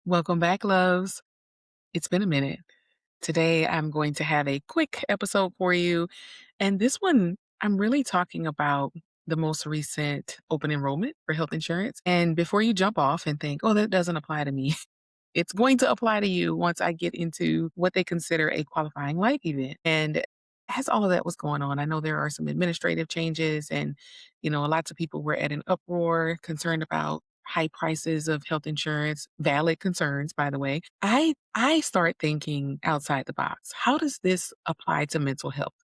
Welcome back, loves. It's been a minute. Today, I'm going to have a quick episode for you. And this one, I'm really talking about the most recent open enrollment for health insurance. And before you jump off and think, oh, that doesn't apply to me, it's going to apply to you once I get into what they consider a qualifying life event. And as all of that was going on, I know there are some administrative changes and, lots of people were at an uproar concerned about high prices of health insurance, valid concerns, by the way. I start thinking outside the box. How does this apply to mental health?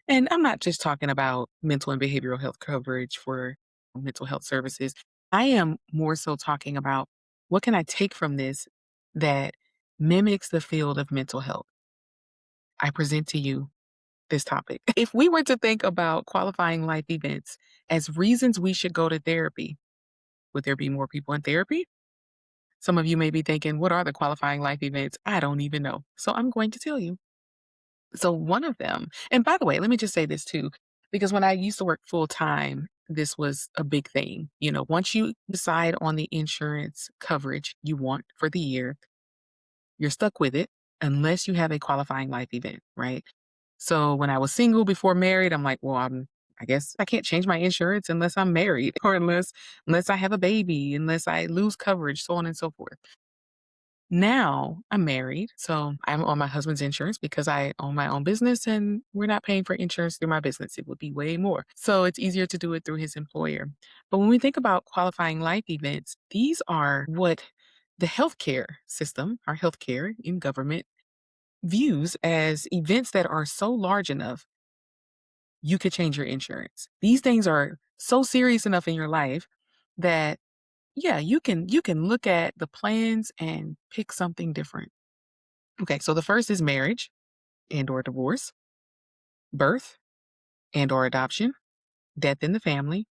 And I'm not just talking about mental and behavioral health coverage for mental health services. I am more so talking about what can I take from this that mimics the field of mental health. I present to you this topic. If we were to think about qualifying life events as reasons we should go to therapy, would there be more people in therapy? Some of you may be thinking, what are the qualifying life events? I don't even know. So I'm going to tell you. So one of them, and by the way, let me just say this too, because when I used to work full time, this was a big thing. Once you decide on the insurance coverage you want for the year, you're stuck with it unless you have a qualifying life event, right? So when I was single before married, I'm like, well, I guess I can't change my insurance unless I'm married or unless I have a baby, unless I lose coverage, so on and so forth. Now I'm married, so I'm on my husband's insurance because I own my own business and we're not paying for insurance through my business. It would be way more. So it's easier to do it through his employer. But when we think about qualifying life events, these are what the healthcare system, our healthcare in government, views as events that are so large enough you could change your insurance. These things are so serious enough in your life that yeah, you can look at the plans and pick something different. Okay, so the first is marriage and or divorce, birth and or adoption, death in the family,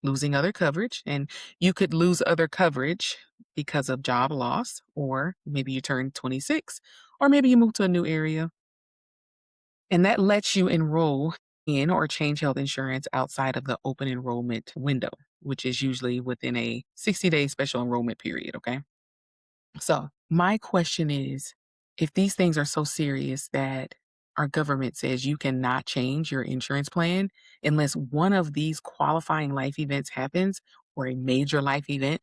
losing other coverage, and you could lose other coverage because of job loss, or maybe you turn 26, or maybe you move to a new area, and that lets you enroll in or change health insurance outside of the open enrollment window, which is usually within a 60-day special enrollment period, okay? So, my question is, if these things are so serious that our government says you cannot change your insurance plan unless one of these qualifying life events happens or a major life event,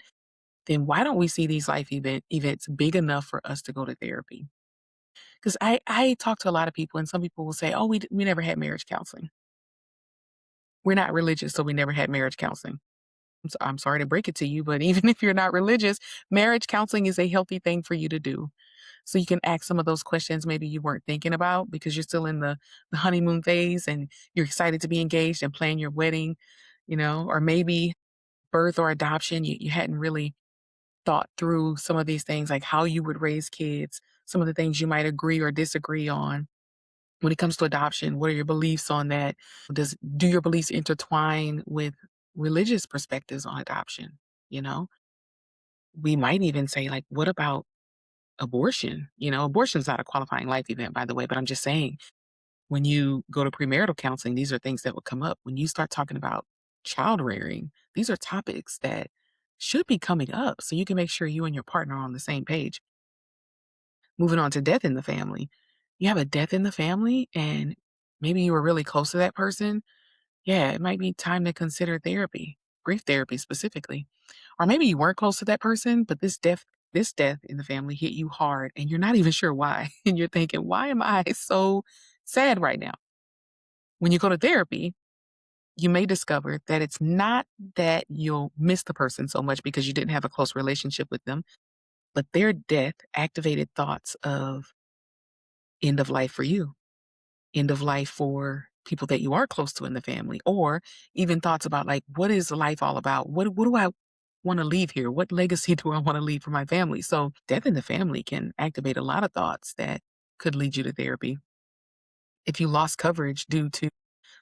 then why don't we see these life events big enough for us to go to therapy? Because I talk to a lot of people, and some people will say, "Oh, we never had marriage counseling. We're not religious, so we never had marriage counseling." I'm sorry to break it to you, but even if you're not religious, marriage counseling is a healthy thing for you to do. So you can ask some of those questions maybe you weren't thinking about because you're still in the honeymoon phase and you're excited to be engaged and plan your wedding, or maybe birth or adoption. You hadn't really thought through some of these things, like how you would raise kids, some of the things you might agree or disagree on. When it comes to adoption, what are your beliefs on that? Do your beliefs intertwine with religious perspectives on adoption? You know, we might even say, like, what about abortion? Abortion's not a qualifying life event, by the way, but I'm just saying, when you go to premarital counseling, these are things that would come up. When you start talking about child rearing, these are topics that should be coming up so you can make sure you and your partner are on the same page. Moving on to death in the family. You have a death in the family and maybe you were really close to that person. Yeah, it might be time to consider therapy, grief therapy specifically. Or maybe you weren't close to that person, but this death in the family hit you hard and you're not even sure why. And you're thinking, why am I so sad right now? When you go to therapy, you may discover that it's not that you'll miss the person so much because you didn't have a close relationship with them, but their death activated thoughts of end of life for you, end of life for people that you are close to in the family, or even thoughts about like, what is life all about? What do I want to leave here? What legacy do I want to leave for my family? So death in the family can activate a lot of thoughts that could lead you to therapy. If you lost coverage due to,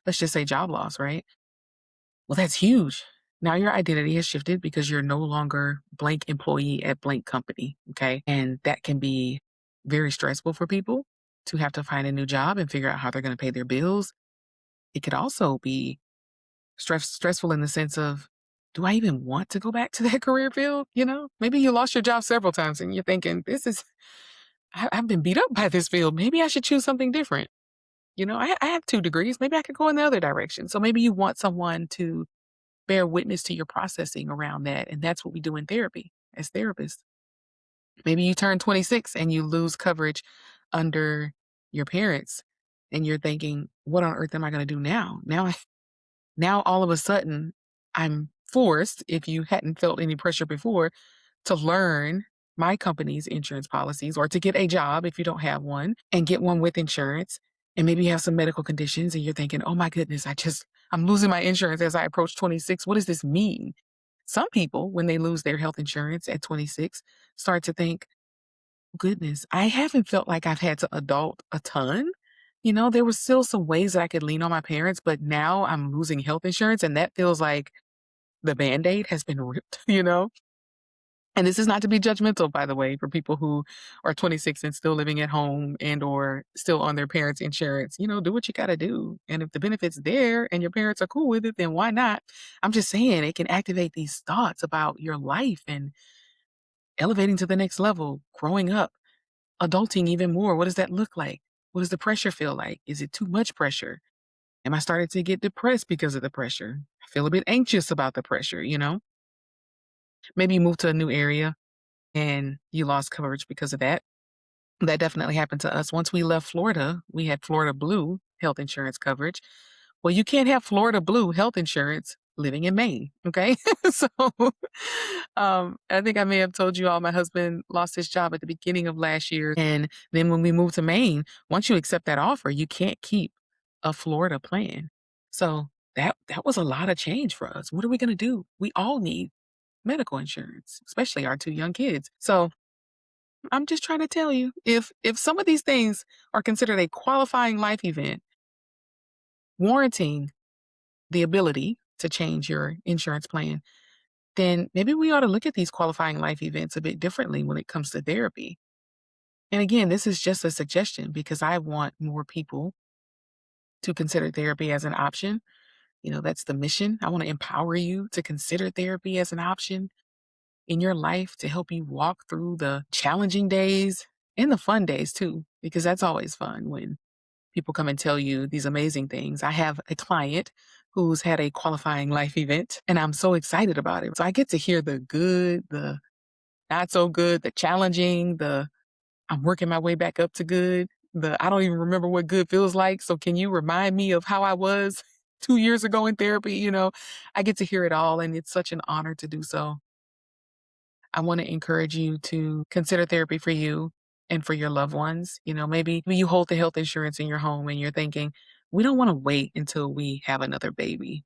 let's just say, job loss, right? Well, that's huge. Now your identity has shifted because you're no longer blank employee at blank company. Okay. And that can be very stressful for people to have to find a new job and figure out how they're going to pay their bills. It could also be stressful in the sense of do I even want to go back to that career field? Maybe you lost your job several times and you're thinking, I've been beat up by this field. Maybe I should choose something different. I have 2 degrees. Maybe I could go in the other direction. So maybe you want someone to bear witness to your processing around that. And that's what we do in therapy as therapists. Maybe you turn 26 and you lose coverage under your parents and you're thinking, what on earth am I going to do now? Now all of a sudden I'm forced, if you hadn't felt any pressure before, to learn my company's insurance policies or to get a job if you don't have one and get one with insurance. And maybe you have some medical conditions and you're thinking, oh my goodness, I'm losing my insurance as I approach 26. What does this mean? Some people, when they lose their health insurance at 26, start to think, goodness, I haven't felt like I've had to adult a ton. There was still some ways that I could lean on my parents, but now I'm losing health insurance and that feels like the Band-Aid has been ripped, And this is not to be judgmental, by the way, for people who are 26 and still living at home and or still on their parents' insurance. Do what you got to do. And if the benefit's there and your parents are cool with it, then why not? I'm just saying it can activate these thoughts about your life and elevating to the next level, growing up, adulting even more. What does that look like? What does the pressure feel like? Is it too much pressure? Am I starting to get depressed because of the pressure? I feel a bit anxious about the pressure. Maybe you move to a new area and you lost coverage because of that. That definitely happened to us. Once we left Florida, we had Florida Blue health insurance coverage. Well, you can't have Florida Blue health insurance living in Maine. Okay. So I think I may have told you all my husband lost his job at the beginning of last year. And then when we moved to Maine, once you accept that offer, you can't keep a Florida plan. So that was a lot of change for us. What are we going to do? We all need medical insurance, especially our 2 young kids. So I'm just trying to tell you, if some of these things are considered a qualifying life event, warranting the ability to change your insurance plan, then maybe we ought to look at these qualifying life events a bit differently when it comes to therapy. And again, this is just a suggestion because I want more people to consider therapy as an option. That's the mission. I want to empower you to consider therapy as an option in your life to help you walk through the challenging days and the fun days too, because that's always fun when people come and tell you these amazing things. I have a client who's had a qualifying life event and I'm so excited about it. So I get to hear the good, the not so good, the challenging, the I'm working my way back up to good, the I don't even remember what good feels like. So can you remind me of how I was 2 years ago in therapy? I get to hear it all and it's such an honor to do so. I want to encourage you to consider therapy for you and for your loved ones. Maybe you hold the health insurance in your home and you're thinking, we don't want to wait until we have another baby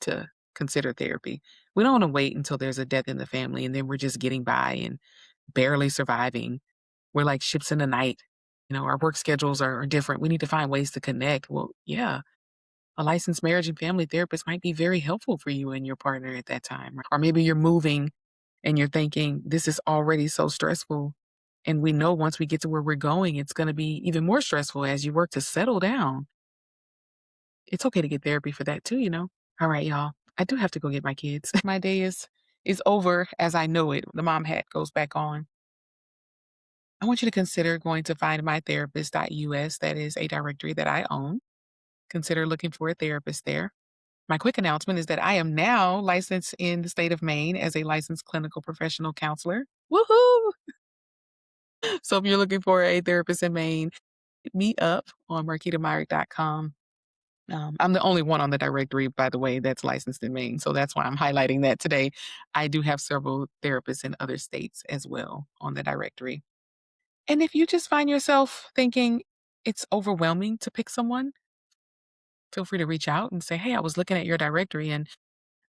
to consider therapy. We don't want to wait until there's a death in the family and then we're just getting by and barely surviving. We're like ships in the night. Our work schedules are different. We need to find ways to connect. Well, yeah, a licensed marriage and family therapist might be very helpful for you and your partner at that time. Or maybe you're moving and you're thinking, this is already so stressful. And we know once we get to where we're going, it's going to be even more stressful as you work to settle down. It's okay to get therapy for that too. All right, y'all. I do have to go get my kids. My day is over as I know it. The mom hat goes back on. I want you to consider going to findmytherapist.us. That is a directory that I own. Consider looking for a therapist there. My quick announcement is that I am now licensed in the state of Maine as a licensed clinical professional counselor. Woohoo! So if you're looking for a therapist in Maine, hit me up on marquitamyrick.com. I'm the only one on the directory, by the way, that's licensed in Maine. So that's why I'm highlighting that today. I do have several therapists in other states as well on the directory. And if you just find yourself thinking it's overwhelming to pick someone, feel free to reach out and say, hey, I was looking at your directory and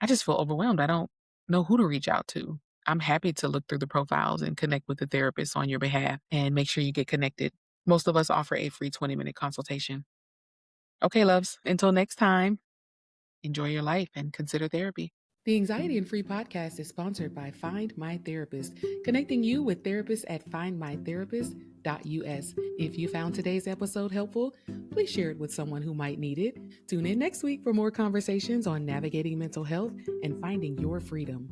I just feel overwhelmed. I don't know who to reach out to. I'm happy to look through the profiles and connect with the therapist on your behalf and make sure you get connected. Most of us offer a free 20-minute consultation. Okay, loves, until next time, enjoy your life and consider therapy. The Anxiety and Free podcast is sponsored by Find My Therapist, connecting you with therapists at findmytherapist.us. If you found today's episode helpful, please share it with someone who might need it. Tune in next week for more conversations on navigating mental health and finding your freedom.